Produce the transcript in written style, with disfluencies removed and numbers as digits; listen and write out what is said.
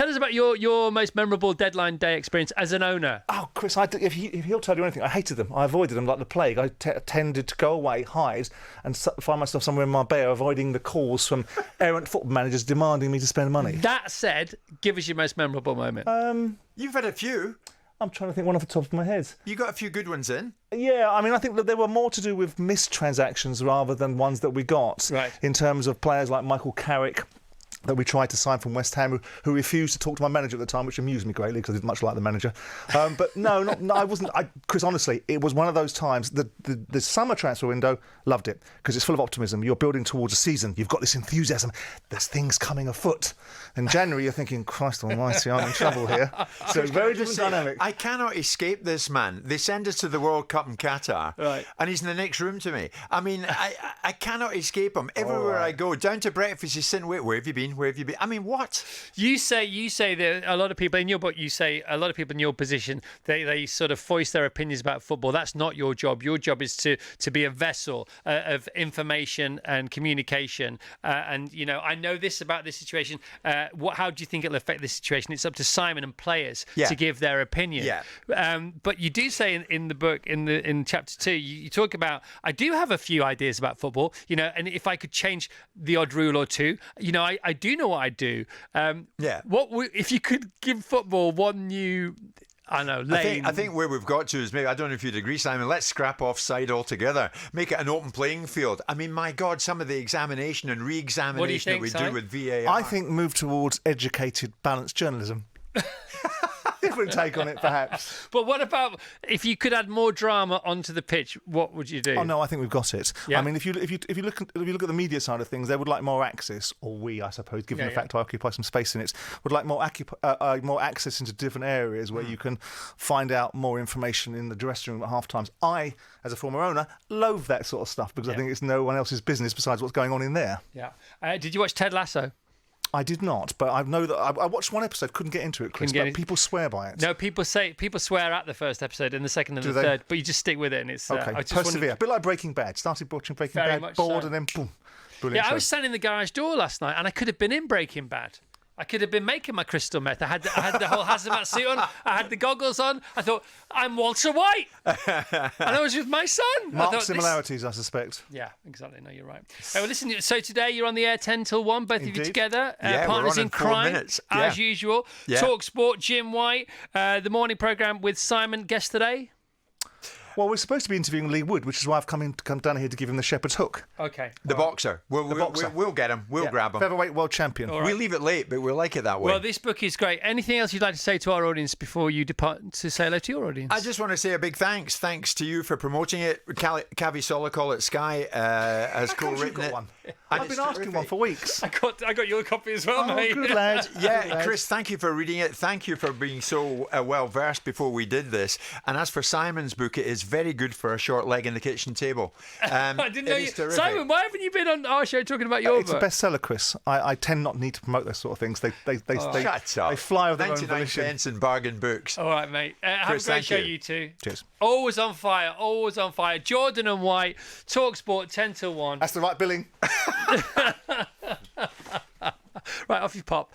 tell us about your most memorable deadline day experience as an owner. Oh, Chris, if he'll tell you anything, I hated them. I avoided them like the plague. I tended to go away, hide, and find myself somewhere in Marbella avoiding the calls from errant football managers demanding me to spend money. That said, give us your most memorable moment. You've had a few. I'm trying to think one off the top of my head. You got a few good ones in. Yeah, I mean, I think that there were more to do with missed transactions rather than ones that we got. Right. In terms of players like Michael Carrick, that we tried to sign from West Ham, who refused to talk to my manager at the time, which amused me greatly because I didn't much like the manager. But no, I wasn't. Chris, honestly, it was one of those times. The summer transfer window, loved it because it's full of optimism. You're building towards a season. You've got this enthusiasm. There's things coming afoot. In January, you're thinking, Christ almighty, I'm in trouble here. So very different dynamic. I cannot escape this man. They send us to the World Cup in Qatar, right, and he's in the next room to me. I mean, I cannot escape him. Everywhere I go, down to breakfast, he's saying, wait, where have you been? Where have you been? I mean, what? You say that a lot of people in your book, you say a lot of people in your position, they sort of voice their opinions about football. That's not your job. Your job is to be a vessel of information and communication. And, you know, I know this about this situation. How do you think it'll affect this situation? It's up to Simon and players to give their opinion. Yeah. But you do say in the book, in chapter 2, you talk about, I do have a few ideas about football, you know, and if I could change the odd rule or two, you know, I do know what I'd do. If you could give football one new, I know, lane. I think where we've got to is maybe, I don't know if you'd agree, Simon, let's scrap offside altogether. Make it an open playing field. I mean, my God, some of the examination and re-examination that we do with VAR. I think move towards educated, balanced journalism. Different take on it, perhaps. But what about if you could add more drama onto the pitch? What would you do? Oh no, I think we've got it. Yeah. I mean, if you look at the media side of things, they would like more access, or we, I suppose, given the fact I occupy some space in it, would like more access into different areas where you can find out more information in the dressing room at half times. I, as a former owner, loathe that sort of stuff because I think it's no one else's business besides what's going on in there. Yeah. Did you watch Ted Lasso? I did not, but I know that I watched one episode, couldn't get into it, Chris, but people swear by it. No, people swear at the first episode and the second and the third, but you just stick with it and it's... Okay, persevere. A bit like Breaking Bad. Started watching Breaking Bad, bored, and then boom. Brilliant show. I was standing in the garage door last night and I could have been in Breaking Bad. I could have been making my crystal meth. I had the whole hazmat suit on. I had the goggles on. I thought, I'm Walter White. And I was with my son. Marked similarities, I suspect. Yeah, exactly. No, you're right. Well, listen, so today you're on the air 10 till 1, both of you together. Partners in crime, as usual. TalkSport, Jim White. The morning programme with Simon. Guest today? Well, we're supposed to be interviewing Lee Wood, which is why I've come down here to give him the shepherd's hook. Okay. The boxer. We'll get him. We'll grab him. Featherweight world champion. Right. We leave it late, but we'll like it that way. Well, this book is great. Anything else you'd like to say to our audience before you depart to say hello to your audience? I just want to say a big thanks. Thanks to you for promoting it. Cavi Solikol at Sky has co-written it. One. I've been asking one for weeks. I got your copy as well, mate. Good lad. Yeah, Chris, thank you for reading it. Thank you for being so well versed before we did this. And as for Simon's book, it is very good for a short leg in the kitchen table. I didn't know you. Simon, why haven't you been on our show talking about your book? It's a bestseller, Chris. I tend not need to promote those sort of things. They fly with their own 99 cents in bargain books. All right, mate. Have a great show, you two. Cheers. Always on fire. Always on fire. Jordan and White. TalkSport 10 till 1. That's the right billing. Right, off you pop.